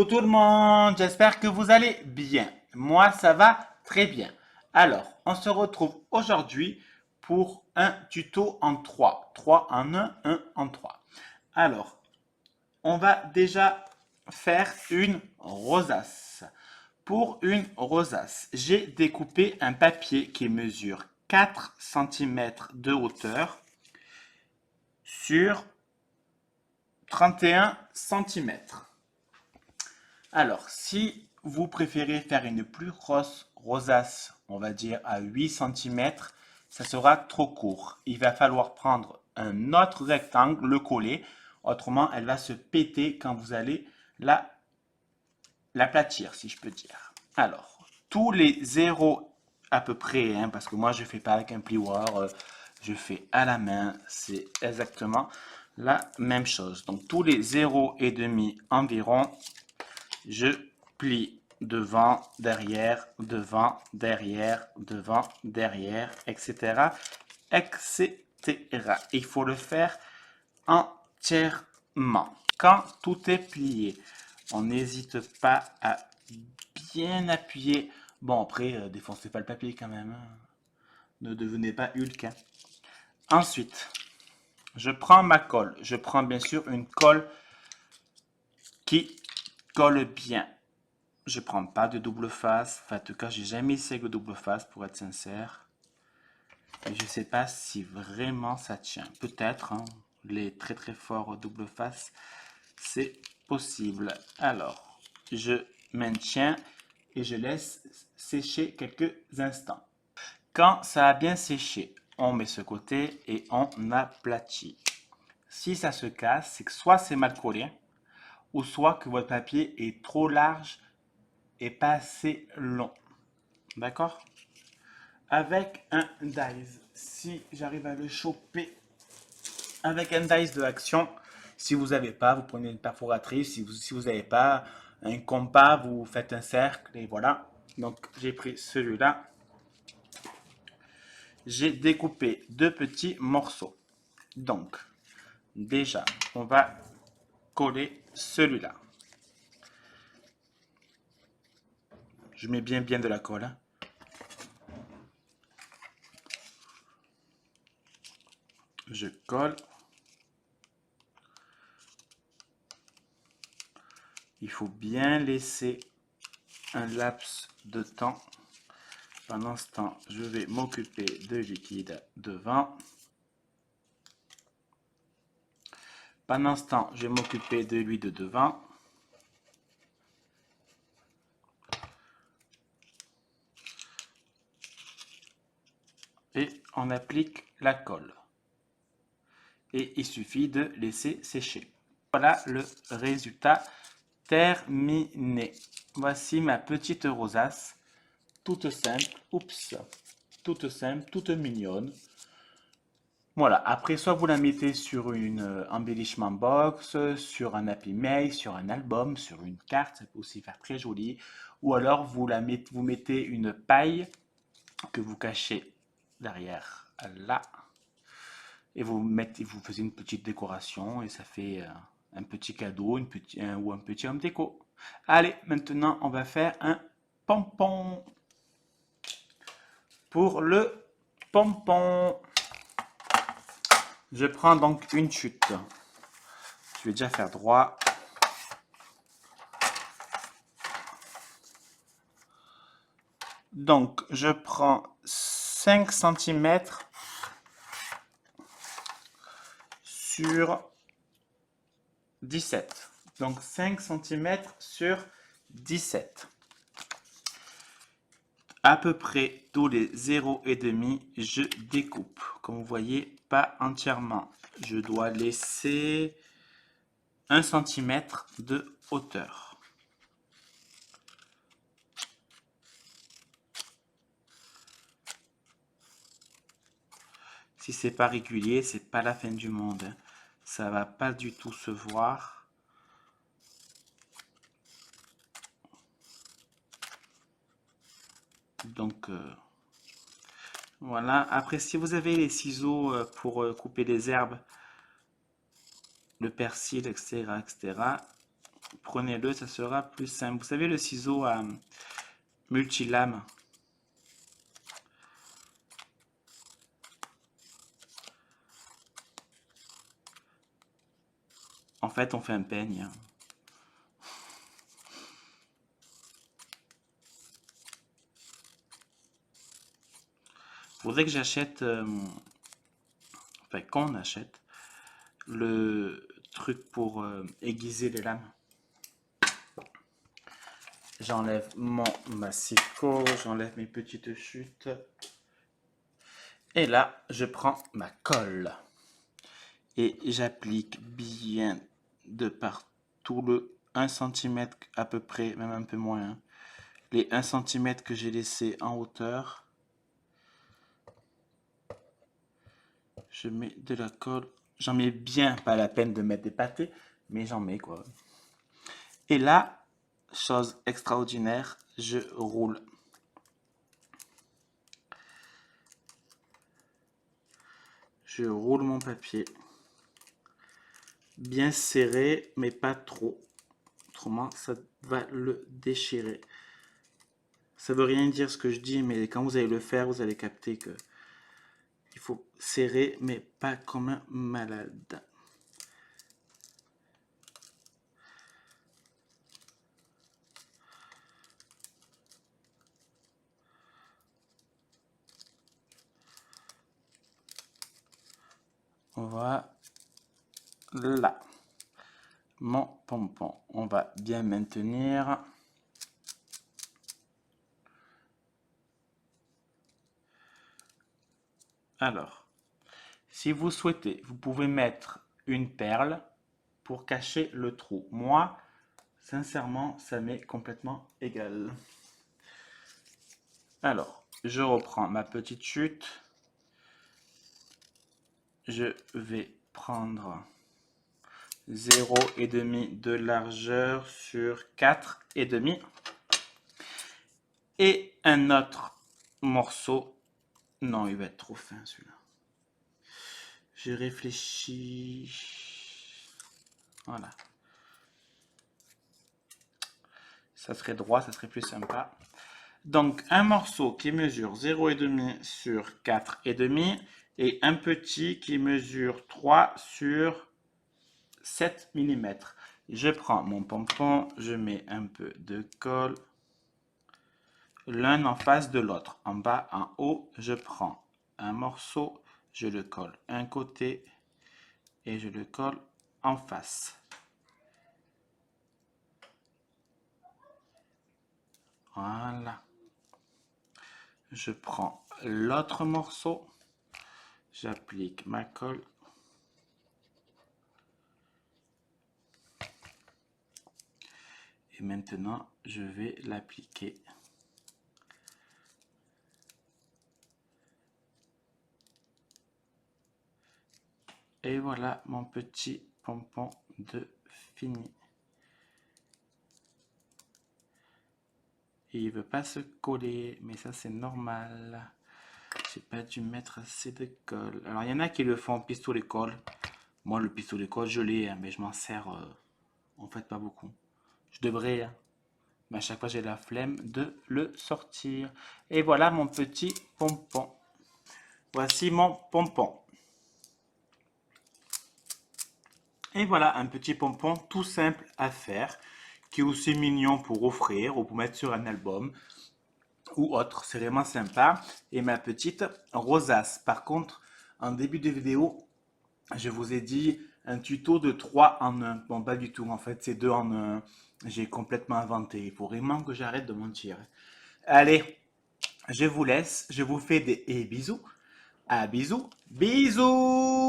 tout le monde, j'espère que vous allez bien. Moi, ça va très bien. Alors, on se retrouve aujourd'hui pour un tuto en 3. 3 en un en 3. Alors, on va déjà faire une rosace. Pour une rosace, j'ai découpé un papier qui mesure 4 cm de hauteur sur 31 cm. Alors, si vous préférez faire une plus grosse rosace, on va dire à 8 cm, ça sera trop court. Il va falloir prendre un autre rectangle, le coller. Autrement, elle va se péter quand vous allez l'aplatir, si je peux dire. Alors, tous les zéros à peu près, hein, parce que moi je ne fais pas avec un plioir, je fais à la main, c'est exactement la même chose. Donc tous les 0,5 environ, je plie devant, derrière, devant, derrière, devant, derrière, etc. etc. Il faut le faire entièrement. Quand tout est plié, on n'hésite pas à bien appuyer. Bon, après, défoncez pas le papier quand même, hein. Ne devenez pas Hulk, hein. Ensuite, je prends ma colle. Je prends bien sûr une colle qui colle bien. Je prends pas de double face. Enfin, en tout cas, j'ai jamais essayé de double face pour être sincère. Et je sais pas si vraiment ça tient. Peut-être, hein, les très très forts double face, c'est possible. Alors, je maintiens et je laisse sécher quelques instants. Quand ça a bien séché, on met ce côté et on aplatit. Si ça se casse, c'est que soit c'est mal collé, ou soit que votre papier est trop large et pas assez long. D'accord? Avec un dies, si j'arrive à le choper avec un dies de action, si vous n'avez pas, vous prenez une perforatrice. Si vous n'avez pas un compas, vous faites un cercle et voilà. Donc j'ai pris celui-là. J'ai découpé deux petits morceaux. Donc déjà, on va coller celui-là. Je mets bien de la colle, hein. Je colle. Il faut bien laisser un laps de temps. Pendant ce temps, je vais m'occuper de liquide devant. Pendant ce temps, je vais m'occuper de lui de devant. Et on applique la colle. Et il suffit de laisser sécher. Voilà le résultat terminé. Voici ma petite rosace, toute simple, toute simple, toute mignonne. Voilà, après soit vous la mettez sur une embellishment box, sur un Happy Mail, sur un album, sur une carte, ça peut aussi faire très joli. Ou alors vous mettez une paille que vous cachez derrière là. Et vous faites une petite décoration et ça fait un petit cadeau ou un petit homme déco. Allez, maintenant on va faire un pompon. Pour le pompon, je prends donc une chute. Je vais déjà faire droit. Donc, je prends 5 cm sur 17. Donc, 5 cm sur 17. À peu près tous les 0,5, je découpe. Comme vous voyez, pas entièrement. Je dois laisser 1 cm de hauteur. Si c'est pas régulier, c'est pas la fin du monde, hein. Ça va pas du tout se voir. Donc voilà. Après, si vous avez les ciseaux pour couper les herbes, le persil, etc., etc., prenez-le, ça sera plus simple. Vous savez le ciseau à multilame? En fait, on fait un peigne. Faudrait que j'achète, enfin qu'on achète, le truc pour aiguiser les lames. J'enlève mon massicot, j'enlève mes petites chutes. Et là, je prends ma colle. Et j'applique bien de partout le 1 cm à peu près, même un peu moins. Hein. Les 1 cm que j'ai laissé en hauteur. Je mets de la colle. J'en mets bien, pas la peine de mettre des pâtés, mais j'en mets quoi. Et là, chose extraordinaire, je roule. Je roule mon papier. Bien serré, mais pas trop. Autrement, ça va le déchirer. Ça veut rien dire ce que je dis, mais quand vous allez le faire, vous allez capter que il faut serrer, mais pas comme un malade. Voilà. Mon pompon. On va bien maintenir. Alors, si vous souhaitez, vous pouvez mettre une perle pour cacher le trou. Moi, sincèrement, ça m'est complètement égal. Alors, je reprends ma petite chute. Je vais prendre 0,5 de largeur sur 4,5 et un autre morceau. Non, il va être trop fin celui-là. J'ai réfléchi. Voilà. Ça serait droit, ça serait plus sympa. Donc, un morceau qui mesure 0,5 sur 4,5 et un petit qui mesure 3 sur 7 mm. Je prends mon pompon, je mets un peu de colle, l'un en face de l'autre, en bas, en haut. Je prends un morceau, je le colle un côté et je le colle en face. Voilà. Je prends l'autre morceau, j'applique ma colle. Et maintenant, je vais l'appliquer. Et voilà mon petit pompon de fini. Et il veut pas se coller, mais ça c'est normal. J'ai pas dû mettre assez de colle. Alors il y en a qui le font pistolet colle. Moi le pistolet colle je l'ai, hein, mais je m'en sers en fait pas beaucoup. Je devrais, hein, mais à chaque fois j'ai la flemme de le sortir. Et voilà mon petit pompon. Voici mon pompon. Et voilà un petit pompon tout simple à faire, qui est aussi mignon pour offrir ou pour mettre sur un album ou autre. C'est vraiment sympa. Et ma petite rosace. Par contre, en début de vidéo, je vous ai dit un tuto de 3 en 1. Bon, pas du tout. En fait, c'est 2 en 1. J'ai complètement inventé. Il faut vraiment que j'arrête de mentir. Allez, je vous laisse. Je vous fais des bisous. À bisous. Bisous!